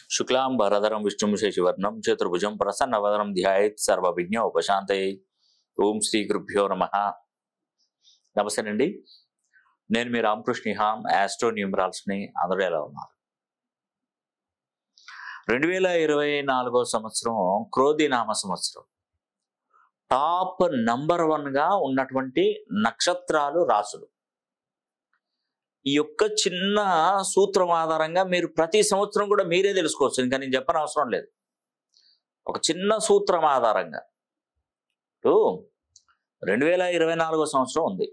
శుక్లాం వరదరం విష్ణుం శశివర్ణం చతుర్భుజం ప్రసన్నవదనం ధ్యాయేత్ సర్వవిఘ్న ఉపశాంతయే. ఓం శ్రీ గురుభ్యో నమః. నమస్తేనండి, నేను మీ రామకృష్ణ హాం, ఆస్ట్రో న్యూమరాల్స్ని. అందరూ ఎలా ఉన్నారు? 2024 సంవత్సరం క్రోధి నామ సంవత్సరం. టాప్ నంబర్ 1గా ఉన్నటువంటి నక్షత్రాలు, రాసులు. ఈ యొక్క చిన్న సూత్రం ఆధారంగా మీరు ప్రతి సంవత్సరం కూడా మీరే తెలుసుకోవచ్చు, ఇంకా నేను చెప్పని అవసరం లేదు. ఒక చిన్న సూత్రం ఆధారంగా 2024 సంవత్సరం ఉంది.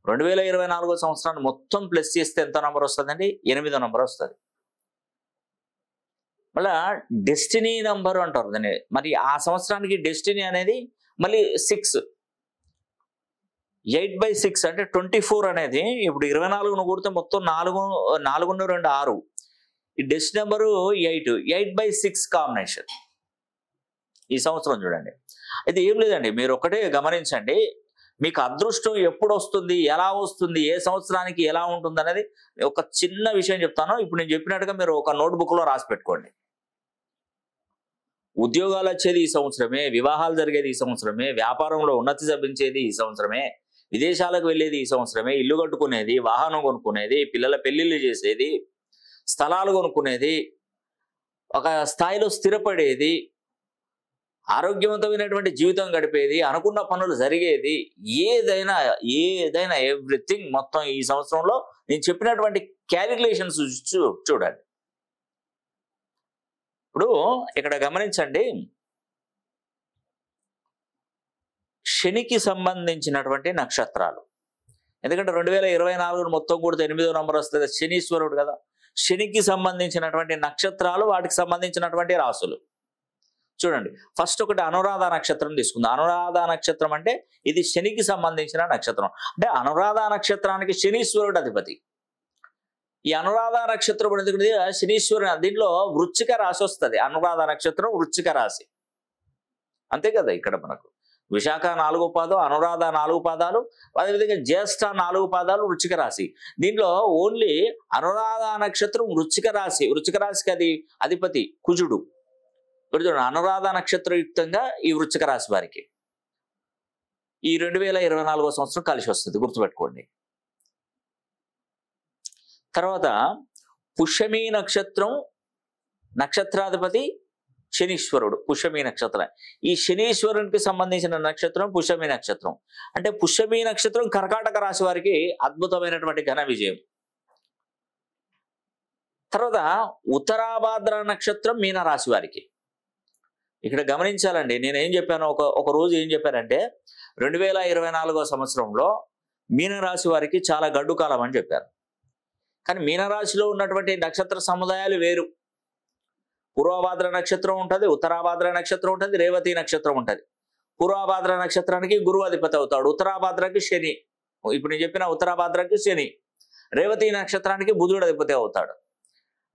2024 సంవత్సరాన్ని మొత్తం ప్లస్ చేస్తే ఎంత నంబర్ వస్తుందండి? 8వ నంబర్ వస్తుంది. మళ్ళా డెస్టినీ నంబర్ అంటారు దాన్ని. మరి ఆ సంవత్సరానికి డెస్టినీ అనేది మళ్ళీ 6, 8/6 అంటే 24 అనేది ఇప్పుడు 24ను కూడితే మొత్తం 4, 4, 2, 6. ఈ డెస్ట్ నెంబరు 8, 8/6 కాంబినేషన్ ఈ సంవత్సరం. చూడండి, అయితే ఏం లేదండి, మీరు ఒకటే గమనించండి. మీకు అదృష్టం ఎప్పుడు వస్తుంది, ఎలా వస్తుంది, ఏ సంవత్సరానికి ఎలా ఉంటుంది అనేది ఒక చిన్న విషయం చెప్తాను. ఇప్పుడు నేను చెప్పినట్టుగా మీరు ఒక నోట్బుక్లో రాసి పెట్టుకోండి. ఉద్యోగాలు వచ్చేది ఈ సంవత్సరమే, వివాహాలు జరిగేది ఈ సంవత్సరమే, వ్యాపారంలో ఉన్నతి లభించేది ఈ సంవత్సరమే, విదేశాలకు వెళ్ళేది ఈ సంవత్సరమే, ఇల్లు కట్టుకునేది, వాహనం కొనుక్కునేది, పిల్లల పెళ్లిళ్ళు చేసేది, స్థలాలు కొనుక్కునేది, ఒక స్థాయిలో స్థిరపడేది, ఆరోగ్యవంతమైనటువంటి జీవితం గడిపేది, అనుకున్న పనులు జరిగేది, ఏదైనా ఎవ్రీథింగ్ మొత్తం ఈ సంవత్సరంలో నేను చెప్పినటువంటి క్యాలిక్యులేషన్స్ చూడండి. ఇప్పుడు ఇక్కడ గమనించండి, శనికి సంబంధించినటువంటి నక్షత్రాలు. ఎందుకంటే 2024 మొత్తం కూడా 8వ నంబర్ వస్తుంది, శనీశ్వరుడు కదా. శనికి సంబంధించినటువంటి నక్షత్రాలు, వాటికి సంబంధించినటువంటి రాసులు చూడండి. ఫస్ట్ ఒకటి అనురాధ నక్షత్రం తీసుకుందాం. అనురాధ నక్షత్రం అంటే ఇది శనికి సంబంధించిన నక్షత్రం. అంటే అనురాధ నక్షత్రానికి శనీశ్వరుడు అధిపతి. ఈ అనురాధ నక్షత్రం ఎందుకంటే శనీశ్వరుడు, దీంట్లో వృశ్చిక రాశి వస్తుంది. అనురాధ నక్షత్రం వృశ్చిక రాశి, అంతే కదా. ఇక్కడ మనకు విశాఖ 4 పాదం, అనురాధ 4 పాదాలు, అదేవిధంగా జ్యేష్ఠ 4 పాదాలు వృశ్చిక రాశి. దీంట్లో ఓన్లీ అనురాధ నక్షత్రం వృశ్చిక రాశి. వృశ్చిక రాశికి అది అధిపతి కుజుడు. చూడండి, అనురాధ నక్షత్రయుక్తంగా ఈ వృశ్చిక రాశి వారికి ఈ 2024 సంవత్సరం కలిసి వస్తుంది, గుర్తుపెట్టుకోండి. తర్వాత పుష్యమీ నక్షత్రం, నక్షత్రాధిపతి శనీశ్వరుడు. పుష్యమీ నక్షత్రం, ఈ శనీశ్వరునికి సంబంధించిన నక్షత్రం పుష్యమీ నక్షత్రం. అంటే పుష్యమీ నక్షత్రం కర్కాటక రాశి వారికి అద్భుతమైనటువంటి ఘన విజయం. తర్వాత ఉత్తరాభాద్ర నక్షత్రం మీన రాశి వారికి. ఇక్కడ గమనించాలండి, నేనేం చెప్పాను, ఒక రోజు ఏం చెప్పానంటే 2024 సంవత్సరంలో మీనరాశి వారికి చాలా గడ్డు కాలం అని చెప్పారు. కానీ మీనరాశిలో ఉన్నటువంటి నక్షత్ర సముదాయాలు వేరు. పూర్వభాద్ర నక్షత్రం ఉంటుంది, ఉత్తరాభాద్ర నక్షత్రం ఉంటుంది, రేవతి నక్షత్రం ఉంటుంది. పూర్వభాద్ర నక్షత్రానికి గురువు అధిపతి అవుతాడు, ఉత్తరాభాద్రకి శని. ఇప్పుడు నేను చెప్పిన ఉత్తరాభాద్రకి శని, రేవతి నక్షత్రానికి బుధుడు అధిపతి అవుతాడు.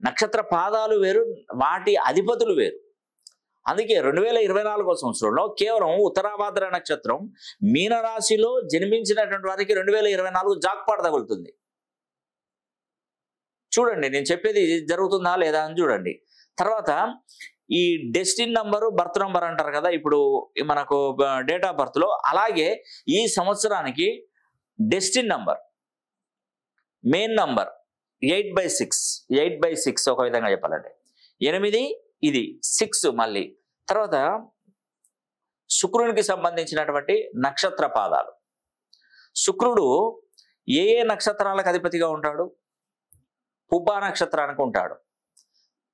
నక్షత్ర పాదాలు వేరు, వాటి అధిపతులు వేరు. అందుకే 2024 సంవత్సరంలో కేవలం ఉత్తరాభాద్ర నక్షత్రం మీనరాశిలో జన్మించినటువంటి వారికి 2024 జాక్పాట్ తగులుతుంది. చూడండి, నేను చెప్పేది జరుగుతుందా లేదా అని చూడండి. తర్వాత ఈ డెస్టిన్ నంబరు, బర్త్ నంబర్ అంటారు కదా ఇప్పుడు మనకు డేట్ ఆఫ్ బర్త్ లో, అలాగే ఈ సంవత్సరానికి డెస్టిన్ నంబర్, మెయిన్ నంబర్ 8/6. 8/6 ఒక విధంగా చెప్పాలంటే 8, ఇది 6 మళ్ళీ. తర్వాత శుక్రునికి సంబంధించినటువంటి నక్షత్ర పాదాలు. శుక్రుడు ఏ నక్షత్రాలకు అధిపతిగా ఉంటాడు? పుబ్బా నక్షత్రానికి ఉంటాడు.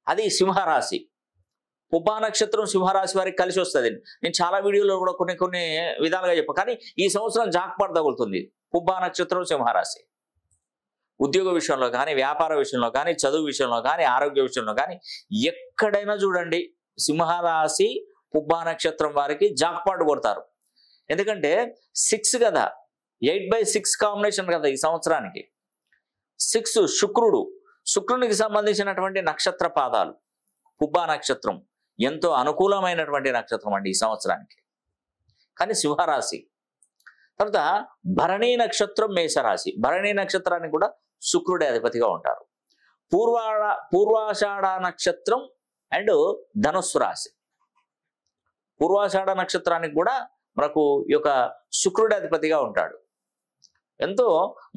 అది సింహరాశి. పుబ్బా నక్షత్రం సింహరాశి వారికి కలిసి వస్తుంది. నేను చాలా వీడియోలో కూడా కొన్ని విధాలుగా చెప్పాను. కానీ ఈ సంవత్సరం జాక్పాట్ తగులుతుంది. పుబ్బా నక్షత్రం సింహరాశి. ఉద్యోగ విషయంలో కానీ, వ్యాపార విషయంలో కానీ, చదువు విషయంలో కానీ, ఆరోగ్య విషయంలో కానీ ఎక్కడైనా చూడండి, సింహరాశి పుబ్బా నక్షత్రం వారికి జాక్పాట్ కొడతారు. ఎందుకంటే 6 కదా, 8/6 కాంబినేషన్ కదా ఈ సంవత్సరానికి. 6 శుక్రునికి సంబంధించినటువంటి నక్షత్ర పాదాలు. పుబ్బా నక్షత్రం ఎంతో అనుకూలమైనటువంటి నక్షత్రం అండి ఈ సంవత్సరానికి. కానీ సింహరాశి. తర్వాత భరణీ నక్షత్రం మేషరాశి. భరణీ నక్షత్రానికి కూడా శుక్రుడే అధిపతిగా ఉంటారు. పూర్వాషాఢ నక్షత్రం అండ్ ధనుస్సు రాశి. పూర్వాషాఢ నక్షత్రానికి కూడా మనకు ఈ యొక్క శుక్రుడి అధిపతిగా ఉంటాడు. ఎంతో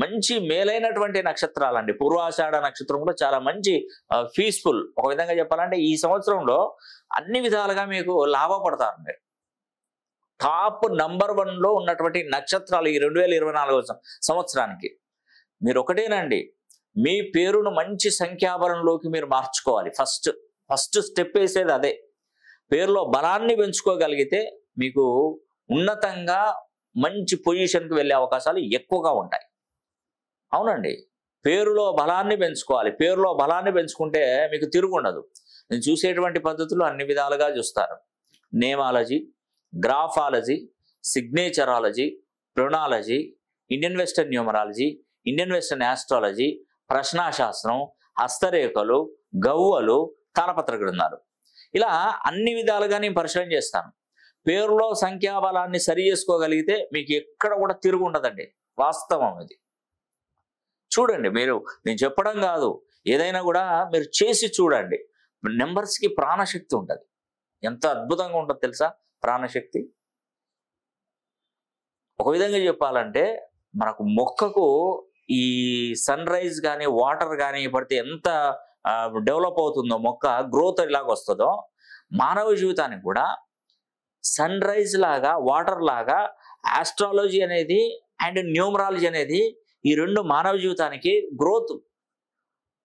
మంచి మేలైనటువంటి నక్షత్రాలండి. పూర్వాషాఢ నక్షత్రం కూడా చాలా మంచి పీస్ఫుల్. ఒక విధంగా చెప్పాలంటే ఈ సంవత్సరంలో అన్ని విధాలుగా మీకు లాభపడతారు. మీరు టాప్ నంబర్ 1లో ఉన్నటువంటి నక్షత్రాలు ఈ 2024 సంవత్సరానికి. మీరు ఒకటేనండి, మీ పేరును మంచి సంఖ్యాబలంలోకి మీరు మార్చుకోవాలి. ఫస్ట్ స్టెప్ వేసేది అదే. పేరులో బలాన్ని పెంచుకోగలిగితే మీకు ఉన్నతంగా మంచి పొజిషన్కి వెళ్ళే అవకాశాలు ఎక్కువగా ఉంటాయి. అవునండి, పేరులో బలాన్ని పెంచుకోవాలి. పేరులో బలాన్ని పెంచుకుంటే మీకు తిరుగుండదు. నేను చూసేటువంటి పద్ధతులు అన్ని విధాలుగా చూస్తాను. నేమాలజీ, గ్రాఫాలజీ, సిగ్నేచరాలజీ, ప్రొనాలజీ, Indian western numerology, Indian western astrology, ప్రశ్నాశాస్త్రం, హస్తరేఖలు, గవ్వలు, తాళపత్ర గ్రంథాలు, ఇలా అన్ని విధాలుగా నేను పరిశీలన చేస్తాను. పేరులో సంఖ్యాబలాన్ని సరి చేసుకోగలిగితే మీకు ఎక్కడ కూడా తిరుగు ఉండదండి. వాస్తవం ఇది. చూడండి, నేను చెప్పడం కాదు, ఏదైనా కూడా మీరు చేసి చూడండి. నెంబర్స్కి ప్రాణశక్తి ఉంటుంది. ఎంత అద్భుతంగా ఉంటుంది తెలుసా ప్రాణశక్తి. ఒక విధంగా చెప్పాలంటే మనకు మొక్కకు ఈ సన్ రైజ్ కానీ వాటర్ కానీ పడితే ఎంత డెవలప్ అవుతుందో, మొక్క గ్రోత్ ఎలాగ వస్తుందో, మానవ జీవితానికి కూడా సన్ రైజ్ లాగా వాటర్ లాగా ఆస్ట్రాలజీ అనేది అండ్ న్యూమరాలజీ అనేది ఈ రెండు మానవ జీవితానికి గ్రోత్,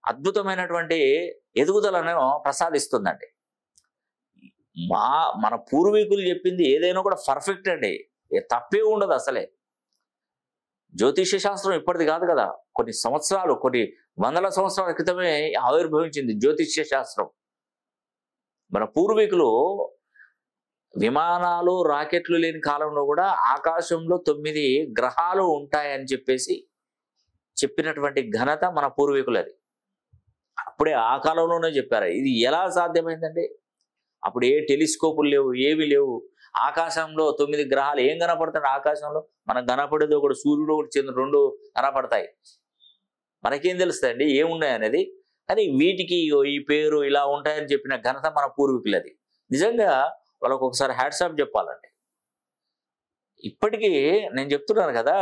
అద్భుతమైనటువంటి ఎదుగుదలను ప్రసాదిస్తుందండి. మన పూర్వీకులు చెప్పింది ఏదైనా కూడా పర్ఫెక్ట్ అండి, తప్పే ఉండదు అసలే. జ్యోతిష్య శాస్త్రం ఇప్పటిది కాదు కదా, కొన్ని సంవత్సరాలు, కొన్ని వందల సంవత్సరాల క్రితమే ఆవిర్భవించింది జ్యోతిష్య శాస్త్రం. మన పూర్వీకులు విమానాలు రాకెట్లు లేని కాలంలో కూడా ఆకాశంలో 9 గ్రహాలు ఉంటాయని చెప్పేసి చెప్పినటువంటి ఘనత మన పూర్వీకులది. అప్పుడే ఆ కాలంలోనే చెప్పారు. ఇది ఎలా సాధ్యమైందండి? అప్పుడు ఏ టెలిస్కోపులు లేవు, ఏవి లేవు. ఆకాశంలో 9 గ్రహాలు ఏం కనపడతాయి ఆకాశంలో? మనకు కనపడేది ఒకటి సూర్యుడు, ఒకటి చంద్రుడు, 2 కనపడతాయి. మనకేం తెలుస్తాయండి ఏమున్నాయి అనేది? కానీ వీటికి ఈ పేరు ఇలా ఉంటాయని చెప్పిన ఘనత మన పూర్వీకులది. నిజంగా వాళ్ళకు ఒకసారి హ్యాట్సాప్ చెప్పాలండి. ఇప్పటికీ నేను చెప్తున్నాను కదా,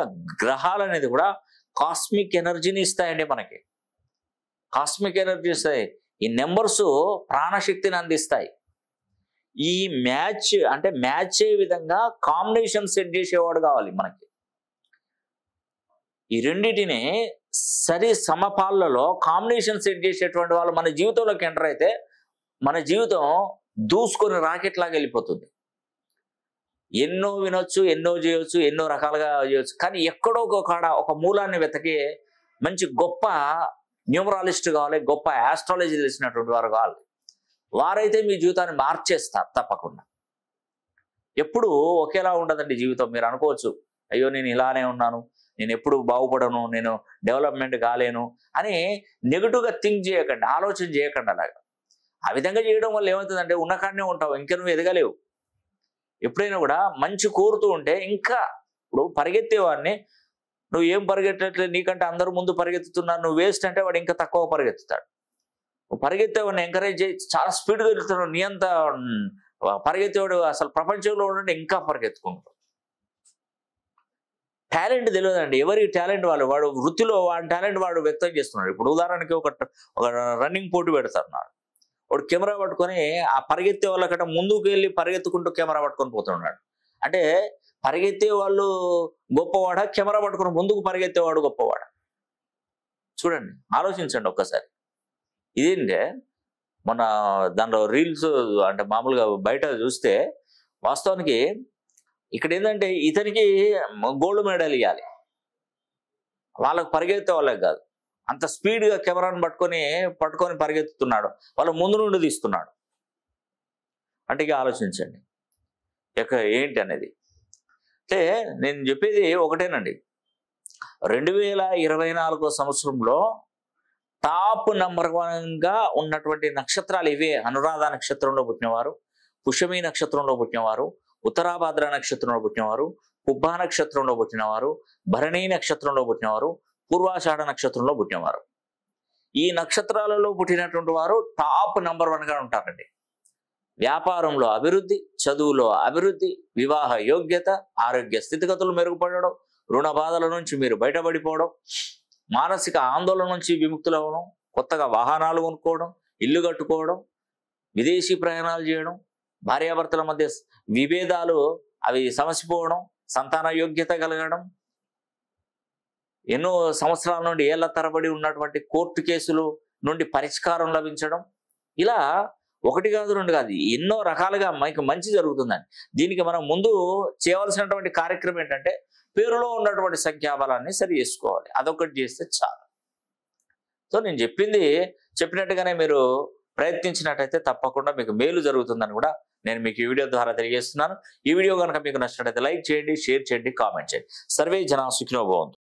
గ్రహాలు అనేది కూడా కాస్మిక్ ఎనర్జీని ఇస్తాయండి మనకి. కాస్మిక్ ఎనర్జీ ఇస్తాయి. ఈ నెంబర్స్ ప్రాణశక్తిని అందిస్తాయి. ఈ మ్యాచ్ అంటే మ్యాచ్ అయ్యే విధంగా కాంబినేషన్ సెట్ చేసేవాడు కావాలి మనకి. ఈ రెండింటిని సరి సమపాలలో కాంబినేషన్ సెట్ చేసేటువంటి వాళ్ళు మన జీవితంలోకి ఎంటర్ అయితే మన జీవితం దూసుకొని రాకెట్ లాగా వెళ్ళిపోతుంది. ఎన్నో వినొచ్చు, ఎన్నో చేయొచ్చు, ఎన్నో రకాలుగా చేయొచ్చు. కానీ ఎక్కడో ఒక మూలాన్ని వెతకి మంచి గొప్ప న్యూమరాలిస్ట్ కావాలి, గొప్ప ఆస్ట్రాలజీ తెలిసినటువంటి వారు కావాలి. వారైతే మీ జీవితాన్ని మార్చేస్తారు తప్పకుండా. ఎప్పుడు ఒకేలా ఉండదండి జీవితం. మీరు అనుకోవచ్చు, అయ్యో నేను ఇలానే ఉన్నాను, నేను ఎప్పుడు బాగుపడను, నేను డెవలప్మెంట్ కాలేను అని నెగిటివ్గా థింక్ చేయకండి, ఆలోచన చేయకండి. అలాగా ఆ విధంగా చేయడం వల్ల ఏమవుతుందంటే ఉన్నకాడనే ఉంటావు, ఇంకా నువ్వు ఎదగలేవు. ఎప్పుడైనా కూడా మంచి కోరుతూ ఉంటే ఇంకా, ఇప్పుడు పరిగెత్తేవాడిని నువ్వు ఏం పరిగెట్టట్లేదు, నీకంటే అందరూ ముందు పరిగెత్తుతున్నారు, నువ్వు వేస్ట్ అంటే వాడు ఇంకా తక్కువ పరిగెత్తుతాడు. నువ్వు పరిగెత్తేవాడిని ఎంకరేజ్ చేయి, చాలా స్పీడ్గా వెళ్తున్నావు, నీ అంత పరిగెత్తేవాడు అసలు ప్రపంచంలో ఉండే ఇంకా పరిగెత్తుకుంటాడు. టాలెంట్ తెలియదండి, ఎవరి టాలెంట్ వాడు వృత్తిలో వాడి టాలెంట్ వాడు వ్యక్తం చేస్తున్నాడు. ఇప్పుడు ఉదాహరణకి ఒక రన్నింగ్ పోటీ పెడతారు. వాడు కెమెరా పట్టుకొని ఆ పరిగెత్తే వాళ్ళకంటే ముందుకు వెళ్ళి పరిగెత్తుకుంటూ కెమెరా పట్టుకొని పోతున్నాడు. అంటే పరిగెత్తే వాళ్ళు గొప్పవాడా, కెమెరా పట్టుకుని ముందుకు పరిగెత్తేవాడు గొప్పవాడా? చూడండి, ఆలోచించండి ఒక్కసారి. ఇదేంటే మన దాంట్లో రీల్స్ అంటే మామూలుగా బయట చూస్తే వాస్తవానికి ఇక్కడ ఏంటంటే ఇతనికి గోల్డ్ మెడల్ ఇవ్వాలి, వాళ్ళకు పరిగెత్తే వాళ్ళకి కాదు. అంత స్పీడ్గా కెమెరాను పట్టుకొని పరిగెత్తుతున్నాడు, వాళ్ళ ముందు నుండి తీస్తున్నాడు. అంటే ఇక ఆలోచించండి ఏంటి అనేది. అంటే నేను చెప్పేది ఒకటేనండి, 2024 సంవత్సరంలో టాప్ నంబర్ 1గా ఉన్నటువంటి నక్షత్రాలు ఇవే. అనురాధ నక్షత్రంలో పుట్టినవారు, పుష్యమి నక్షత్రంలో పుట్టినవారు, ఉత్తరాభాద్ర నక్షత్రంలో పుట్టినవారు, పుబ్బా నక్షత్రంలో పుట్టినవారు, భరణి నక్షత్రంలో పుట్టినవారు, పూర్వాషాఢ నక్షత్రంలో పుట్టినవారు. ఈ నక్షత్రాలలో పుట్టినటువంటి వారు టాప్ నంబర్ 1గా ఉంటారండి. వ్యాపారంలో అభివృద్ధి, చదువులో అభివృద్ధి, వివాహ యోగ్యత, ఆరోగ్య స్థితిగతులు మెరుగుపడడం, రుణ బాధల నుంచి మీరు బయటపడిపోవడం, మానసిక ఆందోళన నుంచి విముక్తులవ్వడం, కొత్తగా వాహనాలు కొనుక్కోవడం, ఇల్లు కట్టుకోవడం, విదేశీ ప్రయాణాలు చేయడం, భార్యాభర్తల మధ్య విభేదాలు అవి సమసిపోవడం, సంతాన యోగ్యత కలగడం, ఎన్నో సంవత్సరాల నుండి ఏళ్ల తరబడి ఉన్నటువంటి కోర్టు కేసులు నుండి పరిష్కారం లభించడం, ఇలా 1 కాదు 2 కాదు ఎన్నో రకాలుగా మీకు మంచి జరుగుతుందండి. దీనికి మనం ముందు చేయవలసినటువంటి కార్యక్రమం ఏంటంటే పేరులో ఉన్నటువంటి సంఖ్యాబలాన్ని సరి చేసుకోవాలి. అదొకటి చేస్తే చాలు. సో నేను చెప్పినట్టుగానే మీరు ప్రయత్నించినట్టయితే తప్పకుండా మీకు మేలు జరుగుతుందని కూడా నేను మీకు ఈ వీడియో ద్వారా తెలియజేస్తున్నాను. ఈ వీడియో కనుక మీకు నచ్చినట్లయితే లైక్ చేయండి, షేర్ చేయండి, కామెంట్ చేయండి. సర్వే జనా సుఖినో భవంతు.